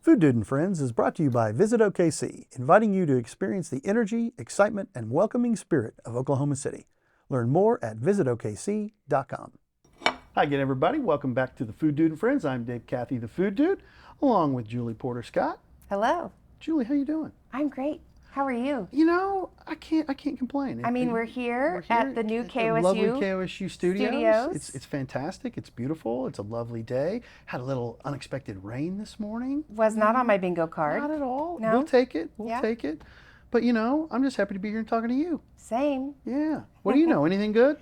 Food Dude and Friends is brought to you by Visit OKC, inviting you to experience the energy, excitement, and welcoming spirit of Oklahoma City. Learn more at visitokc.com. Hi again, everybody. Welcome back to the Food Dude and Friends. I'm Dave Cathey, the Food Dude, along with Julie Porter Scott. Hello. Julie, how you doing? I'm great. How are you? You know, I can't complain. I mean, we're here at the new KOSU. Lovely KOSU studios. Studios. It's fantastic. It's beautiful. It's a lovely day. Had a little unexpected rain this morning. Was not on my bingo card. Not at all. No? We'll take it. We'll Yeah. take it. But you know, I'm just happy to be here and talking to you. Same. Yeah. What do you know? Anything good?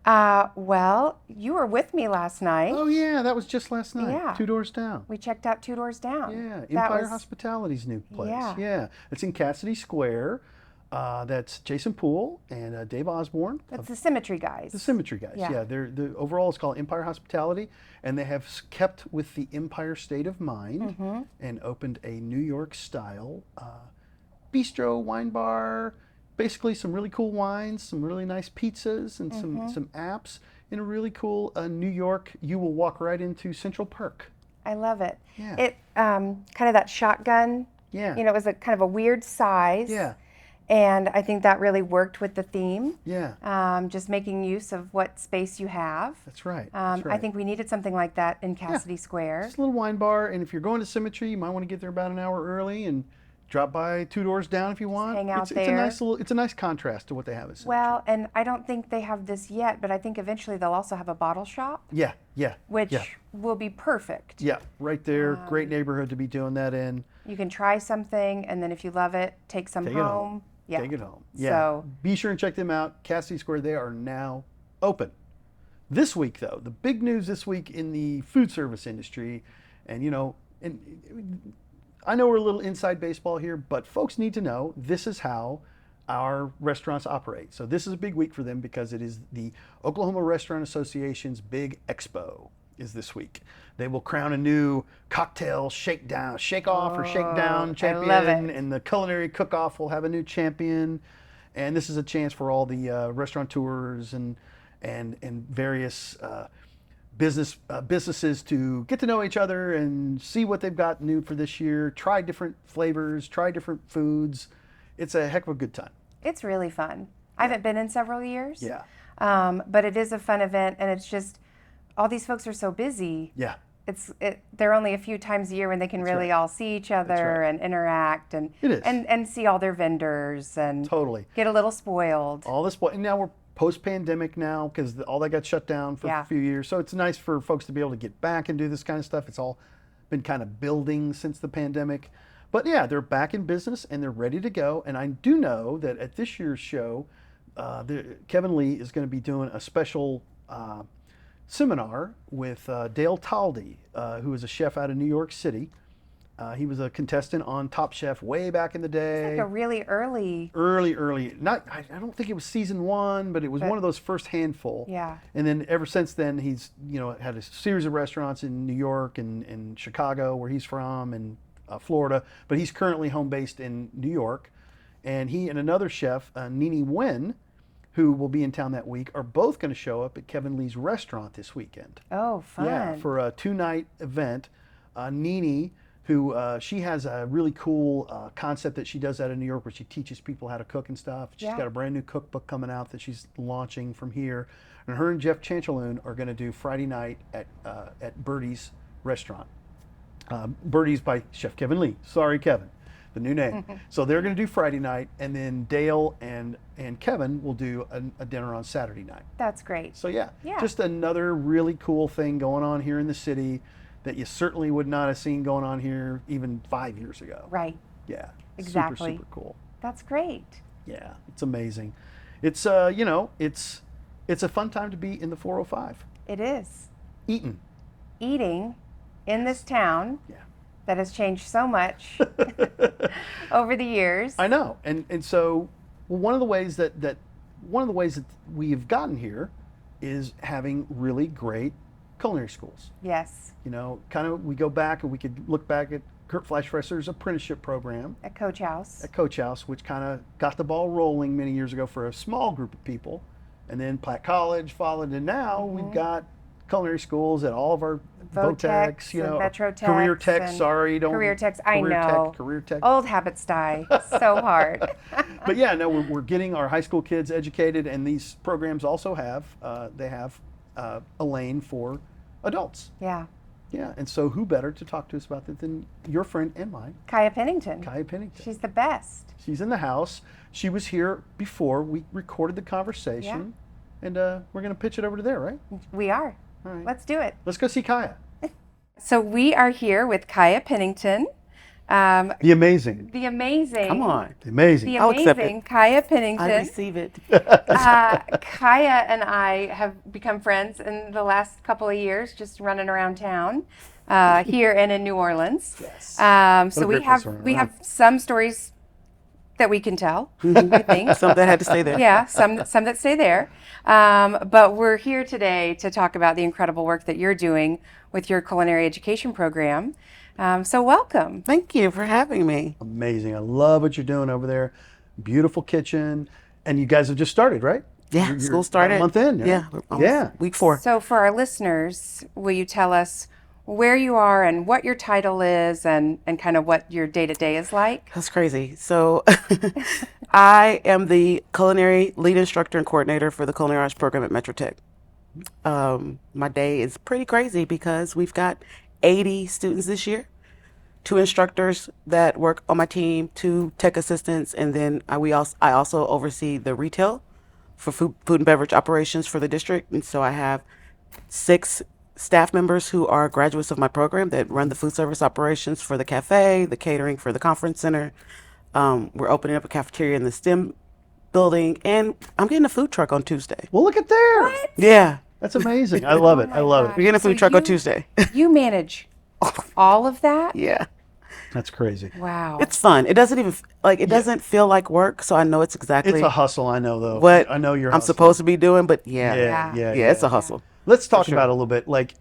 Well, you were with me last night. Oh yeah, that was just last night. Yeah. 2 doors down. We checked out 2 doors down. Yeah, That Empire was- Hospitality's new place. Yeah. It's in Cassidy Square. That's Jason Poole and Dave Osborne. That's the Symmetry guys. The Symmetry guys. Yeah. Yeah, the overall it's called Empire Hospitality, and they have kept with the Empire state of mind and opened a New York style bistro wine bar. Basically, some really cool wines, some really nice pizzas, and some apps in a really cool New York. You will walk right into Central Park. I love it. Yeah. It kind of that shotgun. Yeah. You know, it was a kind of a weird size. Yeah. And I think that really worked with the theme. Yeah. Just making use of what space you have. That's right. I think we needed something like that in Cassidy Square. Just a little wine bar, and if you're going to Symmetry, you might want to get there about an hour early and drop by 2 doors down if you want. hang out it's there. It's a nice contrast to what they have at Symmetry. Well, and I don't think they have this yet, but I think eventually they'll also have a bottle shop, Yeah. which Yeah. will be perfect. Yeah, right there. Great neighborhood to be doing that in. You can try something, and then if you love it, take some Take it home. home. Yeah. Take it home. Yeah. So Be sure and check them out. Cassidy Square, they are now open. This week, though, the big news this week in the food service industry, and you know, and I know we're a little inside baseball here, but folks need to know this is how our restaurants operate. So this is a big week for them because it is the Oklahoma Restaurant Association's big expo is this week. They will crown a new cocktail shake off or shake down champion, I love it. and the culinary cook-off will have a new champion. And this is a chance for all the restaurateurs and various businesses to get to know each other and see what they've got new for this year, try different flavors, try different foods. It's a heck of a good time. it's really fun. I haven't been in several years. Yeah. But it is a fun event, and it's just all these folks are so busy. Yeah. They're only a few times a year when they can really all see each other right. and interact and It is. and see all their vendors and Totally. get a little spoiled. All this, and now we're post-pandemic now because all that got shut down for Yeah. a few years. So it's nice for folks to be able to get back and do this kind of stuff. It's all been kind of building since the pandemic. But yeah, they're back in business and they're ready to go. And I do know that at this year's show, Kevin Lee is going to be doing a special seminar with Dale Taldy, who is a chef out of New York City. He was a contestant on Top Chef way back in the day. It's like a really early. Early. I don't think it was season 1, but it was one of those first handful. Yeah. And then ever since then, he's had a series of restaurants in New York and Chicago, where he's from, and Florida. But he's currently home based in New York. And he and another chef, Nini Wen, who will be in town that week, are both going to show up at Kevin Lee's restaurant this weekend. Oh, fun. Yeah, for a 2-night event. Nini, who she has a really cool concept that she does out of New York, where she teaches people how to cook and stuff. She's got a brand new cookbook coming out that she's launching from here. And her and Jeff Chanchaloon are going to do Friday night at Birdie's restaurant. Birdie's by Chef Kevin Lee. Sorry, Kevin, the new name. So they're going to do Friday night, and then Dale and Kevin will do a dinner on Saturday night. That's great. So yeah, Yeah. just another really cool thing going on here in the city that you certainly would not have seen going on here even 5 years ago. Right. Yeah. Exactly. Super cool. That's great. Yeah, it's amazing. It's it's a fun time to be in the 405. It is. Eating. Eating in this town Yeah. that has changed so much over the years. I know. And so one of the ways that we've gotten here is having really great culinary schools. Yes. Kind of we go back and we could look back at Kurt Fleischfresser's apprenticeship program At Coach House. at Coach House, which kind of got the ball rolling many years ago for a small group of people. And then Platt College followed, and now we've got culinary schools, at all of our Vo-Techs you and know, Metro career Techs techs. and Sorry, don't Career Techs. I career know. Tech, career tech. Old habits die so hard. But yeah, no, we're getting our high school kids educated, and these programs also have they have a lane for adults. Yeah. Yeah, and so who better to talk to us about that than your friend and mine, Chaya Pennington. Chaya Pennington. She's the best. She's in the house. She was here before we recorded the conversation, and we're going to pitch it over to there, right? We are. All right. Let's do it. Let's go see Chaya. So we are here with Chaya Pennington. The amazing. The amazing. Come on. The amazing. The I'll accept amazing Chaya Pennington. I receive it. Chaya and I have become friends in the last couple of years, just running around town here and in New Orleans. Yes. So What a we great place to have run we around. have some stories that we can tell. I think. Some that had to stay there. Yeah, some that stay there. But we're here today to talk about the incredible work that you're doing with your culinary education program. So welcome. Thank you for having me. Amazing. I love what you're doing over there. Beautiful kitchen. And you guys have just started, right? Yeah, You're school started. about a month in. Yeah, we're almost Yeah. week 4. So for our listeners, will you tell us where you are and what your title is and kind of what your day-to-day is like? That's crazy. So I am the culinary lead instructor and coordinator for the culinary arts program at Metro Tech. My day is pretty crazy because we've got 80 students this year, 2 instructors that work on my team, 2 tech assistants, and then I also oversee the retail for food and beverage operations for the district. And so I have 6 staff members who are graduates of my program that run the food service operations for the cafe, the catering for the conference center. We're opening up a cafeteria in the STEM building, and I'm getting a food truck on Tuesday. Well, look at there. What? Yeah, That's amazing. I love it. my I love gosh. it. we're getting a So food truck on you- Tuesday. You manage all of that? Yeah, That's crazy. Wow. it's fun. It doesn't even doesn't feel like work, so I know it's exactly It's a hustle, I know, though. what I know you're I'm hustling. supposed to be doing. But Yeah, yeah, yeah, it's a hustle. Let's talk sure. about it a little bit. Like,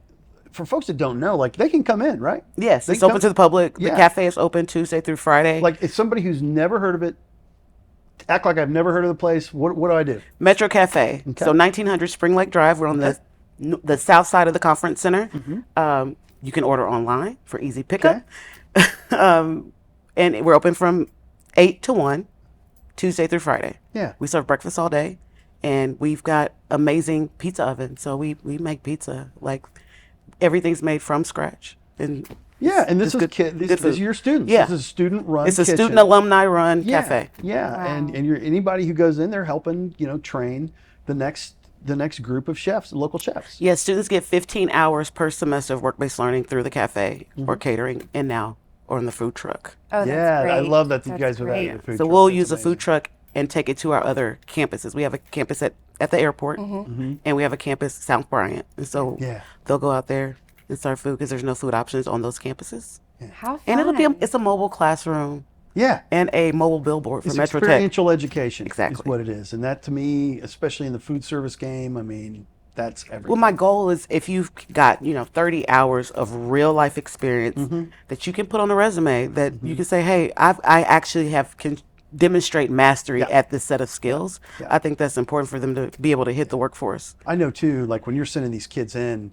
for folks that don't know, like, they can come in, right? Yes, They it's open come- to the public. Yeah. The cafe is open Tuesday through Friday. Like, if somebody who's never heard of it, act like I've never heard of the place, what do I do? Metro Cafe. Okay. So 1900 Spring Lake Drive. We're on the south side of the conference center. Mm-hmm. You can order online for easy pickup. And we're open from 8 to 1, Tuesday through Friday. Yeah. We serve breakfast all day, and we've got amazing pizza oven. So we make pizza. Like, everything's made from scratch. And Yeah, and this it's is good- kid. These good are food. your students. Yeah. This is a student-run. It's a kitchen. student alumni run Yeah, cafe. Yeah, Wow. and you're anybody who goes in there helping, train the next group of chefs, local chefs. Yeah, students get 15 hours per semester of work-based learning through the cafe Mm-hmm. or catering, and now or in the food truck. Oh, that's Yeah, I great. love that you That's guys have great. added a food So truck. we'll That's use a amazing. food truck and take it to our other campuses. We have a campus at the airport, and we have a campus South Bryant. And so Mm-hmm. Yeah. they'll go out there and serve food because there's no food options on those campuses. How fun. And it's a mobile classroom Yeah. and a mobile billboard for It's Metro Tech. experiential education. Is Exactly. what it is. And that, to me, especially in the food service game, I mean, that's everything. Well, my goal is if you've got 30 hours of real life experience that you can put on a resume, that you can say, hey, I actually can demonstrate mastery Yeah. at this set of skills. Yeah. I think that's important for them to be able to hit the workforce. I know, too, like when you're sending these kids in,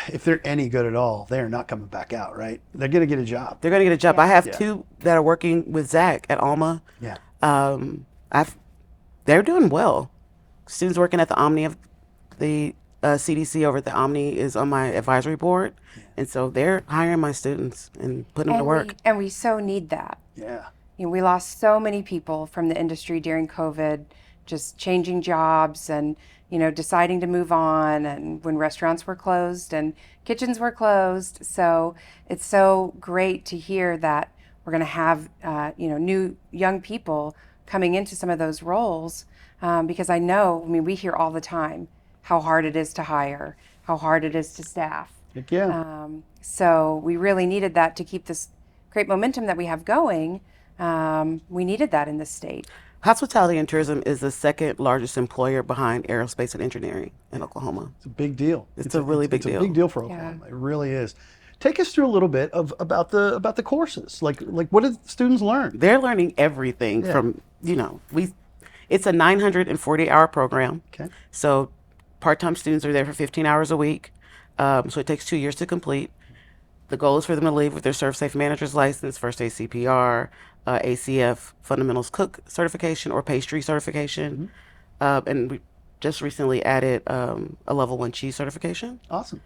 if they're any good at all, they are not coming back out, right? They're going to get a job. They're going to get a job. I have Yeah. 2 that are working with Zach at Alma. Yeah. They're doing well. Students working at the Omni of the CDC over at the Omni is on my advisory board, and so they're hiring my students and putting them to work. And we so need that. Yeah. We lost so many people from the industry during COVID, just changing jobs and, deciding to move on, and when restaurants were closed and kitchens were closed. So it's so great to hear that we're going to have, new young people coming into some of those roles, because we hear all the time how hard it is to hire, how hard it is to staff. Heck yeah. So we really needed that to keep this great momentum that we have going. We needed that in this state. Hospitality and tourism is the second largest employer behind aerospace and engineering in Oklahoma. It's a big deal. It's a really big It's a deal. big deal for Oklahoma. It really is. Take us through a little bit about the courses. Like what did students learn? They're learning everything from, it's a 940-hour program. Okay. So part-time students are there for 15 hours a week. So it takes 2 years to complete. The goal is for them to leave with their Serve Safe Manager's license, First Aid CPR, ACF Fundamentals Cook certification or pastry certification. And we just recently added a level 1 cheese certification. Awesome.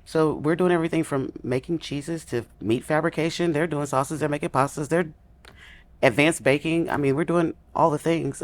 So we're doing everything from making cheeses to meat fabrication. They're doing sauces, they're making pastas, they're advanced baking. I mean, we're doing all the things.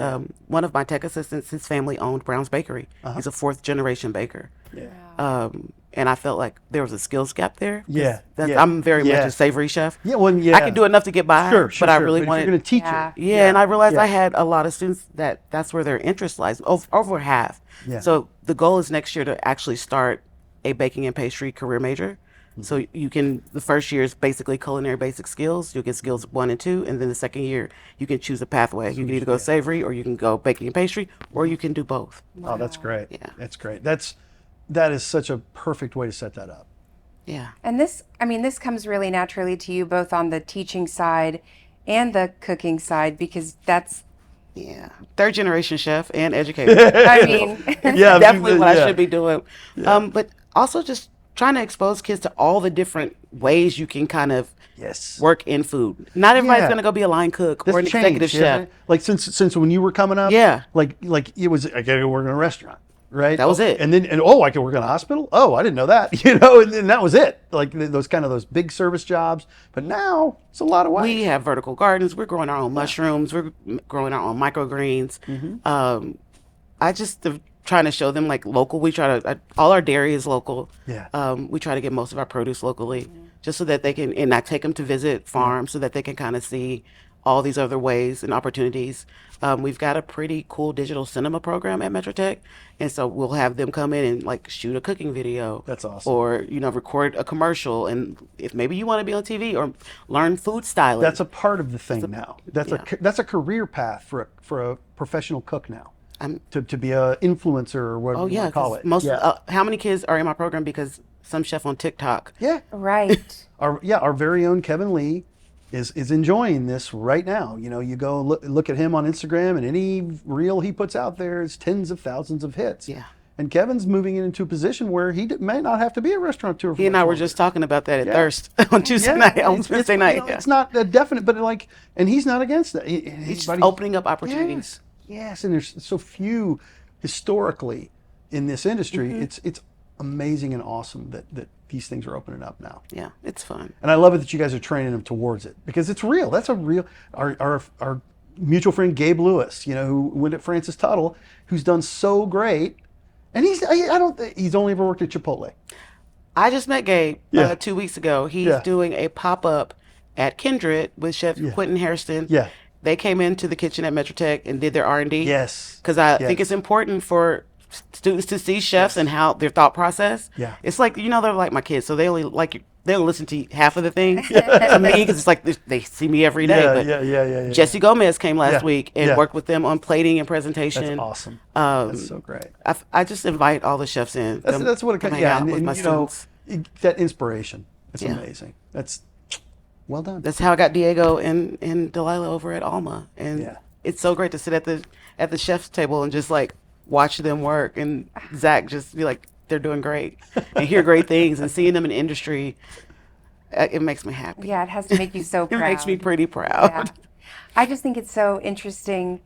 One of my tech assistants, his family owned Brown's Bakery. He's a 4th generation baker. Yeah. And I felt like there was a skills gap there. Yeah. I'm very much a savory chef. Yeah. Well, yeah. I can do enough to get by, but I really but wanted. if you're going to teach Yeah. it. Yeah, and I realized I had a lot of students that's where their interest lies, over half. Yeah. So the goal is next year to actually start a baking and pastry career major. So you can, the first year is basically culinary basic skills. You'll get skills 1 and 2, and then the second year you can choose a pathway. You can either go savory, or you can go baking and pastry, or you can do both. Oh, that's great. Yeah. That's great. That is such a perfect way to set that up. Yeah. And this comes really naturally to you both on the teaching side and the cooking side, because that's, Yeah. 3rd generation chef and educator. I mean, Yeah. Definitely what I yeah. should be doing. But also just trying to expose kids to all the different ways you can kind of Yes. work in food. Not everybody's Yeah. going to go be a line cook That's or an executive changed, hasn't chef. it? Like since when you were coming up. Yeah. Like it was, I gotta go work in a restaurant, right? That was it. And then I could work in a hospital. Oh, I didn't know that. And then that was it. Like those big service jobs. But now it's a lot of ways. We have vertical gardens. We're growing our own mushrooms. We're growing our own microgreens. I just trying to show them like local. We try to all our dairy is local. Yeah. We try to get most of our produce locally, just so that they can, and I take them to visit farms so that they can kind of see all these other ways and opportunities. We've got a pretty cool digital cinema program at Metro Tech, and so we'll have them come in and like shoot a cooking video. That's awesome. Or record a commercial, and if maybe you want to be on TV or learn food styling. That's a part of the thing now. That's a career path for a professional cook now. To be a influencer or whatever you want to call it. How many kids are in my program because some chef on TikTok? Yeah. right. Our very own Kevin Lee is enjoying this right now. You go look at him on Instagram, and any reel he puts out there is tens of thousands of hits. Yeah. And Kevin's moving into a position where he may not have to be a restaurateur. He and I were just talking about that at Thirst on Tuesday night, on Wednesday night. It's not a definite, but and he's not against that. He's just opening up opportunities. Yes, and there's so few historically in this industry. It's amazing and awesome that these things are opening up now. Yeah, it's fun. And I love it that you guys are training them towards it, because it's real. That's a real. Our mutual friend Gabe Lewis, who went at Francis Tuttle, who's done so great, and he's only ever worked at Chipotle. I just met Gabe 2 weeks ago. He's doing a pop-up at Kindred with Chef Quentin Hairston. Yeah. They came into the kitchen at Metro Tech and did their R&D. Yes. Because I think it's important for students to see chefs and how their thought process. Yeah. It's like, they're like my kids, so they only they'll listen to half of the things to me, because it's like they see me every day. Yeah. Jesse Gomez came last week and worked with them on plating and presentation. That's awesome. That's so great. I just invite all the chefs in. That's what it comes. Yeah, with my students. That inspiration. It's amazing. That's well done. That's how I got Diego and Delilah over at Alma, and it's so great to sit at the chef's table and just like watch them work, and Zach just be like, they're doing great, and hear great things, and seeing them in industry, it makes me happy. Yeah, it has to make you so proud. It makes me pretty proud. Yeah. I just think it's so interesting.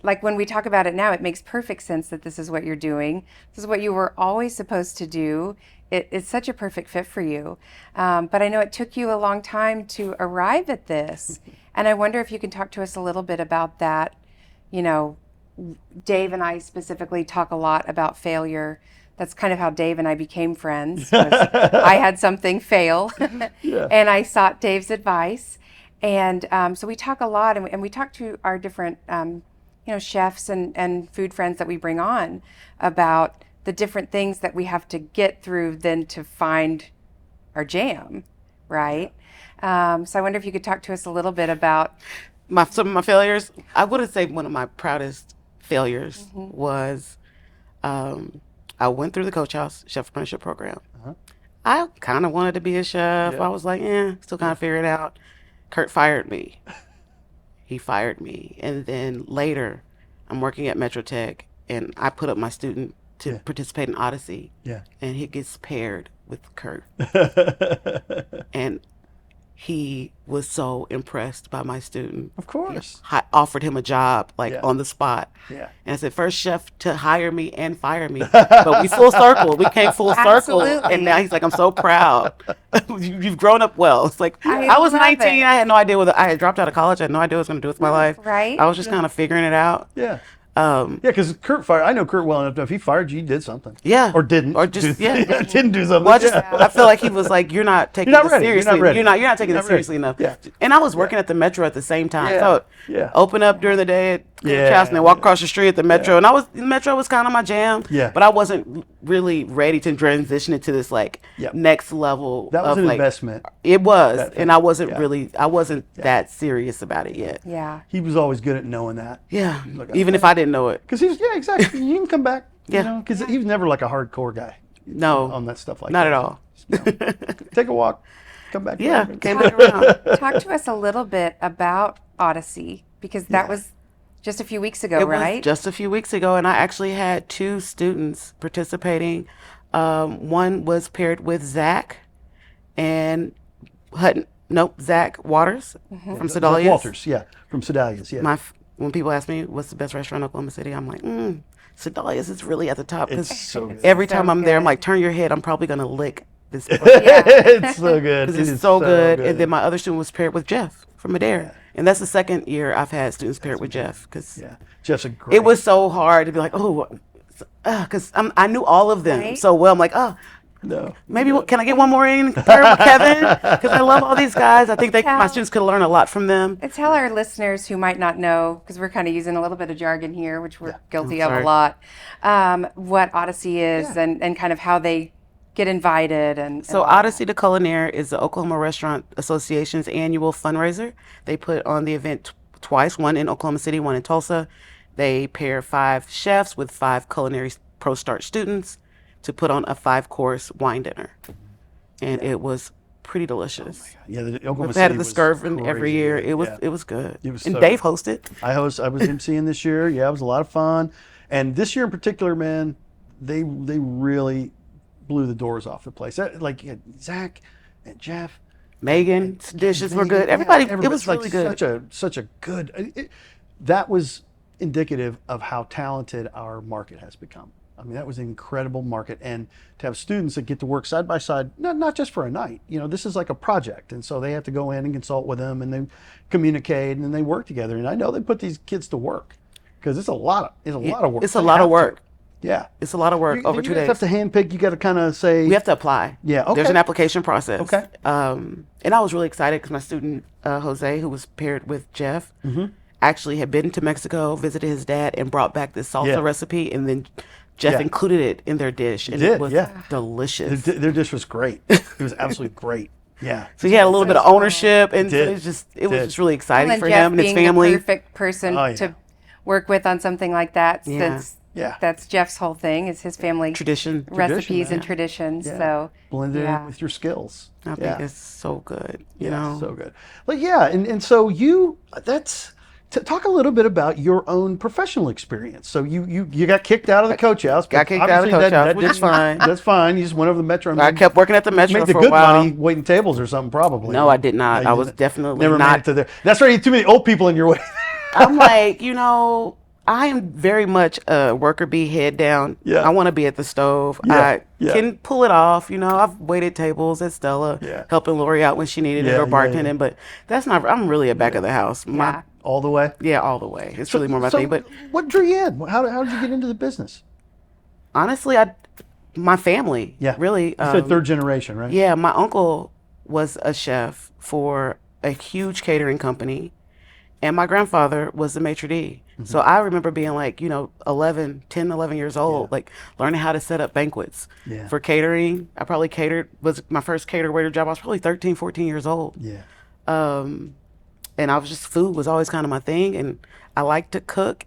Like when we talk about it now, it makes perfect sense that this is what you're doing. This is what you were always supposed to do. It's such a perfect fit for you. But I know it took you a long time to arrive at this. And I wonder if you can talk to us a little bit about that. Dave and I specifically talk a lot about failure. That's kind of how Dave and I became friends. I had something fail and I sought Dave's advice. And so we talk a lot, and we talk to our different chefs and food friends that we bring on about the different things that we have to get through then to find our jam, right? So I wonder if you could talk to us a little bit about some of my failures. I wouldn't say one of my proudest failures was I went through the Coach House Chef Apprenticeship program. I kind of wanted to be a chef. I was like, still kind of figure it out. Kurt fired me. He fired me. And then later, I'm working at Metro Tech, and I put up my student to participate in Odyssey. Yeah. And he gets paired with Kurt. And he was so impressed by my student. Of course. I offered him a job Yeah. on the spot. Yeah. And I said, first chef to hire me and fire me. But we full circle. We came full circle. Absolutely. And now he's like, I'm so proud. You've grown up well. It's like, I was love 19. it. I had no idea I had dropped out of college. I had no idea what I was going to do with my life. Right. I was just kind of figuring it out. Yeah. Yeah, because I know Kurt well enough to know if he fired you, he did something. Yeah. Or didn't. Or just, didn't do something. Well, I feel like he was like, you're not taking You're not this ready. You're seriously. not ready. You're not taking You're this not ready. seriously enough. Yeah. And I was working at the Metro at the same time. Yeah. So Yeah. open up during the day at Yeah. Chastity and walk across the street at the Metro. And the Metro was kind of my jam. Yeah. But I wasn't really ready to transition into this like Yep. next level. That was of an like, investment. It was. That thing. And I wasn't Yeah. that serious about it yet. Yeah. He was always good at knowing that. Yeah. Look, Even if I didn't know it. Because he was, exactly. You can come back. Yeah. Because he was never like a hardcore guy. No. On that stuff like Not that. at all. Take a walk. Come back. Yeah. later. Came back around. Talk to us a little bit about Odyssey, because that was just a few weeks ago, It right? was just a few weeks ago, and I actually had 2 students participating. One was paired with Zach and Zach Waters from Zach Sedalias. Walters, from Sedalias, yeah. When people ask me what's the best restaurant in Oklahoma City, I'm like, Sedalias is really at the top. It's 'cause so good. every So time I'm there, I'm good. like, turn your head. I'm probably gonna lick this. It's so good. Because it's so good. And then my other student was paired with Jeff from Madera. And that's the second year I've had students paired with Jeff. Because Jeff's a great. it was so hard to be like, because I knew all of them Right. so well. I'm like, No. maybe can I get one more in paired with Kevin? Because I love all these guys. I think my students could learn a lot from them. Tell our listeners who might not know, because we're kind of using a little bit of jargon here, which we're guilty of a sorry. lot, what Odyssey is and kind of how they get invited. So Odyssey to Culinary is the Oklahoma Restaurant Association's annual fundraiser. They put on the event twice, one in Oklahoma City, one in Tulsa. They pair 5 chefs with 5 culinary pro start students to put on a 5-course wine dinner. And it was pretty delicious. Yeah, the Oklahoma We've City had the was Skirvin every crazy year. good. It was good. It was and so Dave good. hosted. I was emceeing this year. Yeah, it was a lot of fun. And this year in particular, man, they really blew the doors off the place. Like Zach and Jeff, Megan's dishes were Megan, good. yeah, Everybody, it was like really good. Such a good. That was indicative of how talented our market has become. I mean, that was an incredible market, and to have students that get to work side by side, not just for a night. This is like a project, and so they have to go in and consult with them, and they communicate, and then they work together. And I know they put these kids to work because it's a lot of work. It's a lot of work. Yeah, It's a lot of work over 2 You days. have to handpick. You got to kind of say. We have to apply. Yeah, okay. There's an application process. Okay. And I was really excited because my student, Jose, who was paired with Jeff, actually had been to Mexico, visited his dad, and brought back this salsa recipe. And then Jeff included it in their dish. And it was delicious. Their dish was great. It was absolutely great. Yeah. So he had a little bit of ownership. And Did. it was just really exciting And for Jeff him and his being family. the perfect person to work with on something like that, since that's Jeff's whole thing, is his family Tradition. recipes and traditions. Yeah. So Blend it in with your skills. I think it's so good. You know? So good. But and so talk a little bit about your own professional experience. So you got kicked out of the coach house. Got kicked out of the coach house, which is fine. That's fine. You just went over to the Metro. And I kept working at the Metro made the for good a while. money waiting tables or something, probably. No, I did not. No, I you was didn't. definitely Never not. made it to there. That's right. Too many old people in your way. I'm like, I am very much a worker bee, head down. Yeah. I want to be at the stove. Yeah. I can pull it off. I've waited tables at Stella, helping Lori out when she needed it or bartending, but that's not, I'm really a back of the house. All the way? Yeah, all the way. It's really more my thing. But what drew you in? How did you get into the business? honestly, my family, really. You said 3rd generation, right? Yeah, my uncle was a chef for a huge catering company, and my grandfather was the maitre d'. So I remember being like, 11 years old, like learning how to set up banquets for catering. I probably was my first cater waiter job. I was probably 13, 14 years old. Yeah. And I was food was always kind of my thing. And I like to cook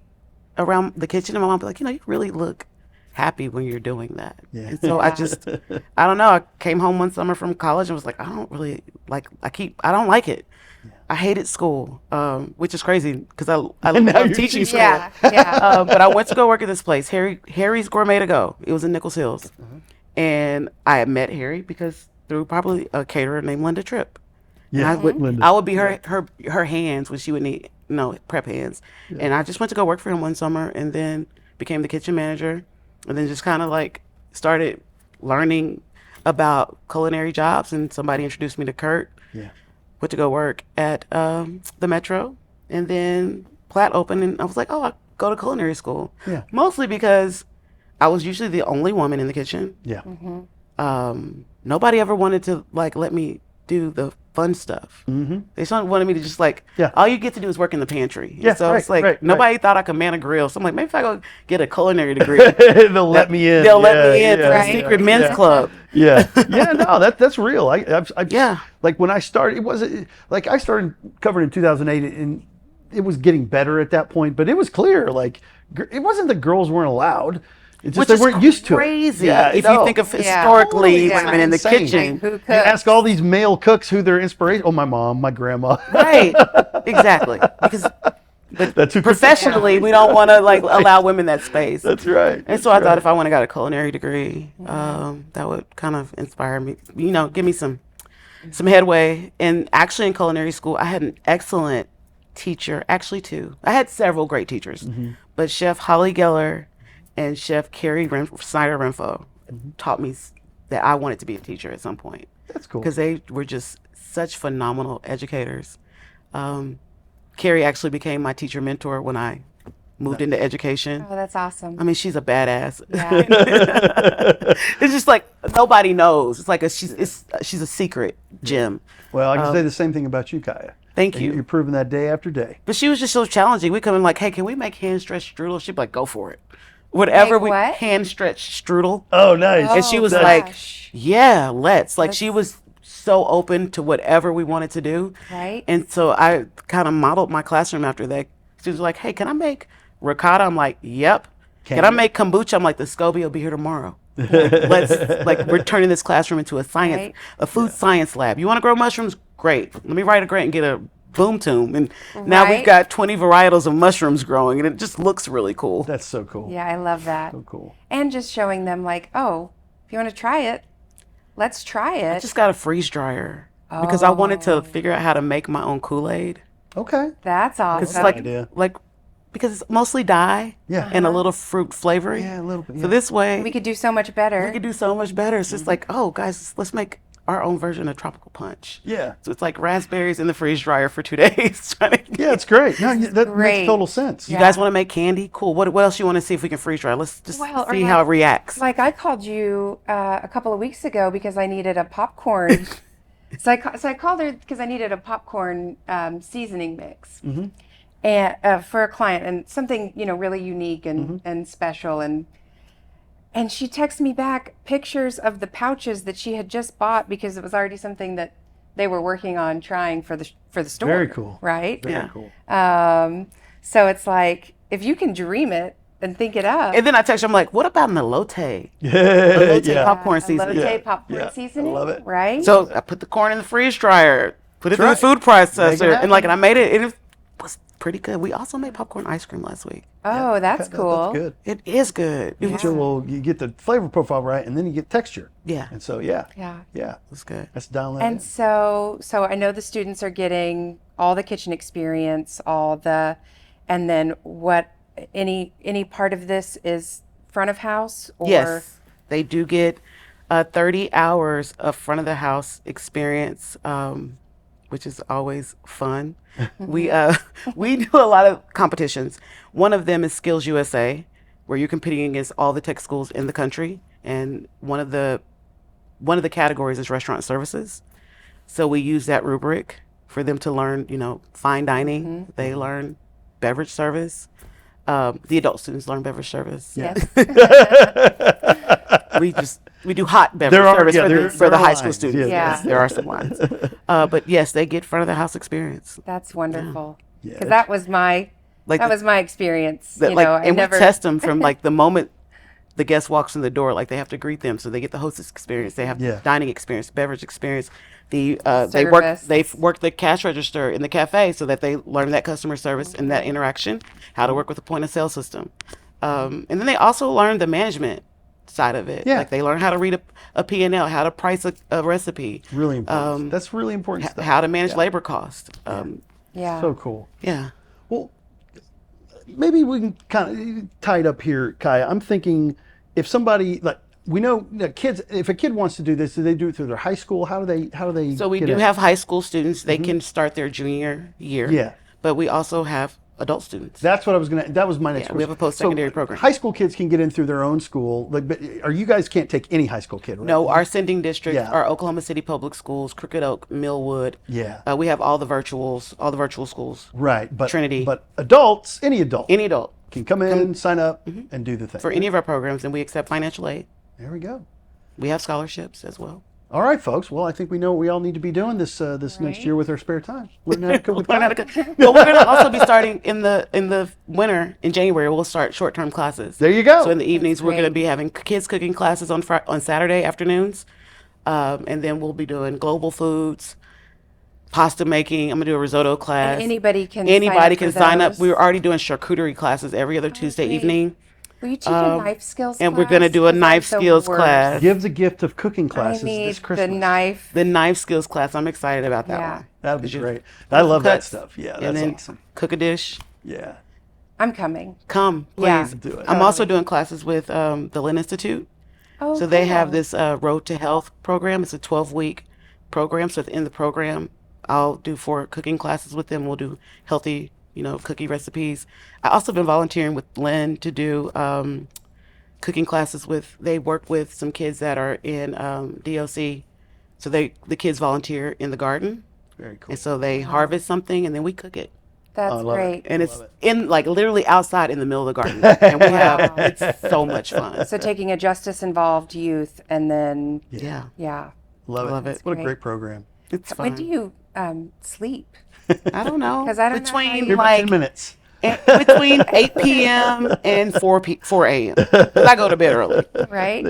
around the kitchen. And my mom would be like, you really look happy when you're doing that. Yeah. And so I don't know. I came home one summer from college and was like, I don't like it. I hated school, which is crazy because I And now love you're teaching school. Yeah, yeah. But I went to go work at this place, Harry's Gourmet to Go. It was in Nichols Hills. And I had met Harry because through probably a caterer named Linda Tripp. And Yeah, Linda. I would be her hands when she would need, prep hands. And I just went to go work for him one summer and then became the kitchen manager and then just kind of like started learning about culinary jobs. And somebody introduced me to Kurt. Yeah. Went to go work at the Metro, and then Platt opened, and I was like, oh, I'll go to culinary school. Yeah. Mostly because I was usually the only woman in the kitchen. Yeah. Nobody ever wanted to like let me do the fun stuff. They just wanted me to just like, Yeah. all you get to do is work in the pantry. Yeah, So it's right, like right, nobody thought I could man a grill. So I'm like, maybe if I go get a culinary degree, They'll let me in. they'll let me in to the Right. secret men's club. Yeah, yeah, no, that's real. I've Yeah. like when I started, it wasn't like I started covering in 2008, and it was getting better at that point. But it was clear, like it wasn't that girls weren't allowed. It's just Which they is weren't used to it. crazy. Yeah, If no. you think of Yeah. historically Yeah. women in the Insane. kitchen. Who You cooks? ask all these male cooks who their inspiration. Oh, my mom, my grandma. Right. Exactly. Because That's who professionally, we don't want to like allow women that space. That's right. And so I thought if I went and got a culinary degree, that would kind of inspire me, give me some headway. And actually in culinary school, I had an excellent teacher, actually two. I had several great teachers, but Chef Holly Geller and Chef Carrie Snyder Renfro taught me that I wanted to be a teacher at some point. That's cool. Because they were just such phenomenal educators. Carrie actually became my teacher mentor when I moved into education. Oh, that's awesome. I mean, she's a badass. Yeah. It's just like nobody knows. It's like she's a secret gem. Well, I can say the same thing about you, Chaya. Thank And you. You're proving that day after day. But she was just so challenging. We come in like, hey, can we make hand stretched strudel? She'd be like, go for it. Whatever Make what? hand stretched strudel. Oh, nice. And she was Oh, like, gosh. yeah, let's. Like she was so open to whatever we wanted to do. Right. And so I kind of modeled my classroom after that. She was like, hey, can I make ricotta? I'm like, yep. Can I make kombucha? I'm like, the SCOBY will be here tomorrow. We're turning this classroom into a food science lab. You want to grow mushrooms? Great. Let me write a grant and get a boom tomb. And now we've Right. got 20 varietals of mushrooms growing, and it just looks really cool. That's so cool. Yeah, I love that. So cool. And just showing them like, oh, if you want to try it, let's try it. I just got a freeze dryer because I wanted to figure out how to make my own Kool-Aid. Okay. That's It's awesome. like because it's mostly dye Yeah. and a little fruit flavoring. Yeah, a little bit. So this way We could do so much better. we could do so much better. It's just like, oh guys, let's make our own version of tropical punch. Yeah. So it's like raspberries in the freeze dryer for 2 days. Yeah, it's great. No, that great. makes total sense. You guys want to make candy? Cool. What else you want to see if we can freeze dry? Let's just Well, or see how it reacts. Like I called you a couple of weeks ago because I needed a popcorn. so I called her because I needed a popcorn seasoning mix, and for a client and something really unique and special and she texted me back pictures of the pouches that she had just bought because it was already something that they were working on trying for the store. Very cool. Right? Very Yeah. cool. So it's like if you can dream it and think it up. And then I text her, I'm like, what about an elote? Yeah. Yeah. popcorn seasoning. Elote Yeah. popcorn Yeah. seasoning. I love it. Right? So I put the corn in the freeze dryer, put it through That's the food Make processor, it and I made it, and it was pretty good. We also made popcorn ice cream last week. oh, that's cool. That's good. It is good. It was, You get the flavor profile right, and then you get texture. yeah, And so, yeah. Yeah. Yeah. it was good. That's dialing that And in. so I know the students are getting all the kitchen experience, and then what any part of this is front of house or Yes, they do get 30 hours of front of the house experience, which is always fun. we do a lot of competitions. One of them is Skills USA, where you're competing against all the tech schools in the country, and one of the categories is restaurant services. So we use that rubric for them to learn, fine dining. They learn beverage service. The adult students learn beverage service. Yes. We do hot beverage There are- service yeah, for there- the there are high school lines, students. yeah. Yes, there are some lines. But yes, they get front of the house experience. That's wonderful. Yeah, Because that was my Like that the- was my experience. That, I and never we test them from like the moment the guest walks in the door, like they have to greet them, so they get the hostess experience. They have Yeah. dining experience, beverage experience. They Service. work the cash register in the cafe, so that they learn that customer service and that interaction, how to work with the point of sale system, and then they also learn the management side of it. Yeah. Like they learn how to read a P&L, how to price a recipe, Really important. That's really important stuff. how to manage labor cost. Yeah. So cool. Yeah. Well, maybe we can kind of tie it up here, Kaya. I'm thinking if somebody like we know that kids, if a kid wants to do this, do they do it through their high school? How do they? So we get do it? have high school students. They can start their junior year. Yeah. But we also have adult students. That's what I was gonna. That was my next question. We have a post-secondary program. High school kids can get in through their own school. Like, but you guys can't take any high school kid, right? No, our sending districts Yeah. are Oklahoma City Public Schools, Crooked Oak, Millwood. Yeah. We have all the virtual schools. Right. But Trinity. But adults, any adult, Any adult can come in, sign up, and do the thing. for any of our programs, and we accept financial aid. There we go. We have scholarships as well. All right, folks. Well, I think we know what we all need to be doing this next year with our spare time. Learn how to cook with Learn how to Kaya. cook. But we're going to also be starting in the winter, in January. We'll start short-term classes. There you go. So in the evenings, we're going to great. be having kids cooking classes on Saturday afternoons, and then we'll be doing global foods, pasta making. I'm going to do a risotto class. And anybody can sign up. those? We're already doing charcuterie classes every other Tuesday great. evening, Will you teach a knife skills and class? we're going to do a 'Cause knife that's the skills worst. class. Give the gift of cooking I classes need this Christmas. the knife. The knife skills class. I'm excited about that Yeah. one. That'll be Did you- great. I love that cuts, stuff. Yeah, and that's then awesome. cook a dish. Yeah. I'm coming. Come, please. Yeah. Do it. I'm also doing classes with the Lynn Institute. Oh, So they have cool. this Road to Health program. It's a 12-week program. So in the program, I'll do 4 cooking classes with them. We'll do healthy, cookie recipes. I also been volunteering with Lynn to do cooking classes they work with some kids that are in DOC. So the kids volunteer in the garden. Very cool. And so they harvest something and then we cook it. That's I love it. great. And it's love in literally outside in the middle of the garden. And we have, it's so much fun. So taking a justice involved youth and then Yeah. Love it. What a great. great program. It's fun. when do you sleep? I don't know. 'Cause I don't know how between you- Here, 10 minutes. between 8 p.m. and 4 a.m. 'Cause I go to bed early. Right?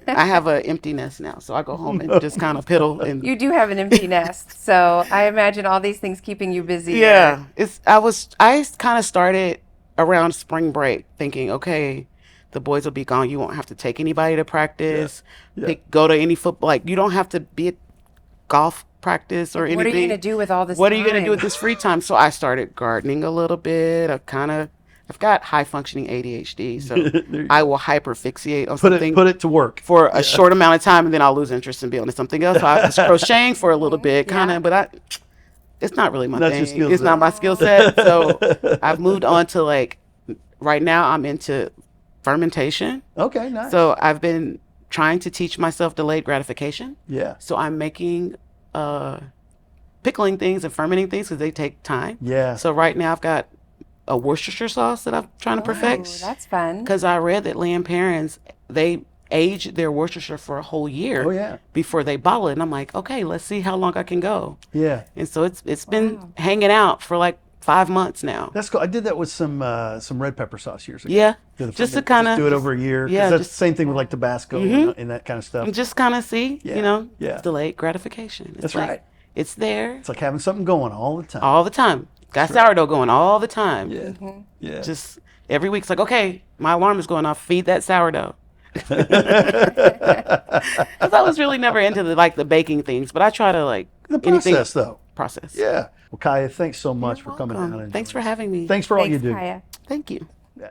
I have an empty nest now, so I go home and just kind of piddle and You do have an empty nest, so I imagine all these things keeping you busy. yeah. I kind of started around spring break thinking, okay, the boys will be gone. You won't have to take anybody to practice. Yeah. Go to any football. Like you don't have to be at golf practice or anything. What are you going to do with all this What are you going to do time? with this free time? So I started gardening a little bit. I've got high functioning ADHD, so I will hyperfixate on something Put it to work. for a short amount of time, and then I'll lose interest and be on to something else. So I was crocheting for a little bit, kind of, but it's not really my That's your thing. skill It's set. not my skill set. So I've moved on to right now I'm into fermentation. Okay, nice. So I've been trying to teach myself delayed gratification. yeah. So I'm making pickling things and fermenting things because they take time. Yeah. So right now I've got a Worcestershire sauce that I'm trying to Oh, perfect. that's fun. Because I read that lamb parents, they age their Worcestershire for a whole year Oh, yeah. before they bottle it. And I'm like, okay, let's see how long I can go. Yeah. And so it's been hanging out for 5 months now. That's cool. I did that with some red pepper sauce years ago. Yeah, Did the just to ferment- kind do it of over a year. 'Cause yeah, that's just- the same thing with Tabasco and that kind of stuff. just kind of see, Yeah, yeah. delayed gratification. It's That's like, right. It's there It's like having something going all the time. all the time. Got sourdough going all the time. Yeah. Yeah. Just every week's like, okay, my alarm is going off. Feed that sourdough. Because I was really never into the baking things, but I try to the anything process, though. process. Yeah. Well, Kaya, thanks so much for coming Welcome. down. And Thanks for joining us. having me. Thanks for all you Thanks, do. Chaya. Thank you. Yeah.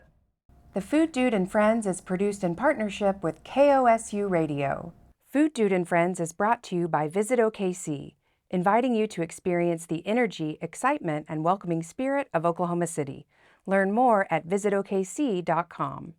The Food Dude and Friends is produced in partnership with KOSU Radio. Food Dude and Friends is brought to you by Visit OKC, inviting you to experience the energy, excitement, and welcoming spirit of Oklahoma City. Learn more at visitokc.com.